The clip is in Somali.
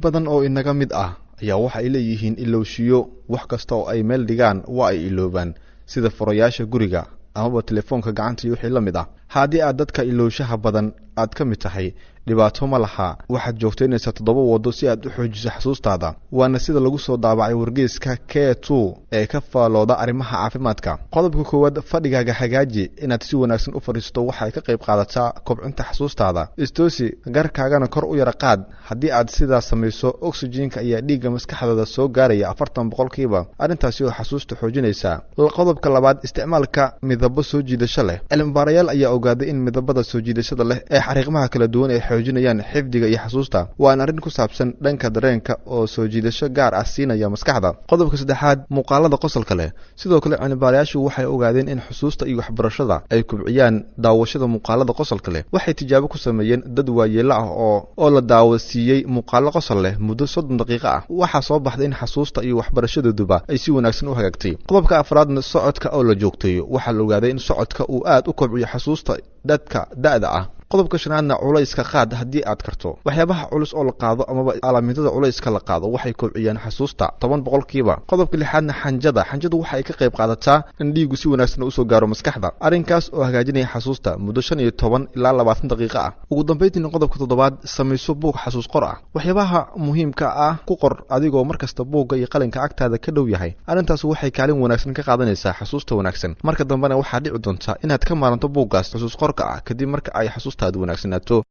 badan oo inaga mid ah ayaa waxa ay leeyihiin ilowshiyo wax kasta oo ay meel dhigaan waa ay iloobaan sida furayaasha guriga ama telefoonka gacanta iyo wixii la mid ah haddii aad dadka ilowshaha badan aad ka mid tahay dhibaato ma laha waxaad joogteynaysaa 7 wado si aad u xoojiso xasuustaada waana sida lagu soo daabacay wargeyska K2 ee ka faalooda arrimaha caafimaadka qodobka koowaad fadhigaaga hagaaji inaad si wanaagsan u fariisto waxa ay ka qayb qaadataa kobcinta xasuustaada istoosi garkaagana kor u yara qaad haddii aad sidaas samayso oxygenka iyo dhiigga maskaxdaada soo gaaraya 40% arrintaasi oo xasuusta xoojinaysa qodobka labaad isticmaalka midabo soo jiidasho leh cilmi-baarayaal ayaa ogaaday in midabada soo jiidashada leh ee xariiqmaha kala duwan ee xoojinayaan xifdiga iyo xasuusta waa arrin ku saabsan dhanka dareenka oo soo jiidasho gaar ah siinaya maskaxda qodobka saddexaad muuqaalada qosolka leh sidoo kale cilmi-baarayaashu waxay ogaadeen in xusuusta iyo waxbarashada ay kubciyaan daawashada muuqaalada qosolka leh waxay tijaabo ku sameeyeen dad waayeelo ah oo la daawasiiyay muuqaalo qosol leh muddo 30 daqiiqo ah waxa soo baxday in xasuusta iyo waxbarashadooduba ay si wanaagsan u hagaagtay qodobka afraadna socodka oo la joogteeyo waxa la ogaaday in socodka uu aad u kobciyo xasuusta dadka da'da ah qodobka shanaadna culayska qaad haddii aad karto waxyaabaha culus oo la qaado ama calaamadaha culayska la qaado waxay kobciyaan xasuusta 10%. qodobka lixaadna xanjadu waxay ka qayb qaadataa in dhiigu si wanaagsan u soo gaaro maskaxda arrinkaas oo hagaajinaya xasuusta muddo 15 ilaa 20 daqiiqo ah ugu dambeyntii qodobka toddobaad samayso buug xasuus qor ah waxyaabaha muhiimka ah ku qor adigoo markasta buugga iyo qalinka agtaada ka dhow yahay arrintaas waxay kaalin wanaagsan ka qaadanaysaa xasuusta wanaagsan marka dambena waxaa dhici doonta inaad ka maaranto buuggaas xasuus qorka ah kadib marka ay xasuusta wanaagsanaato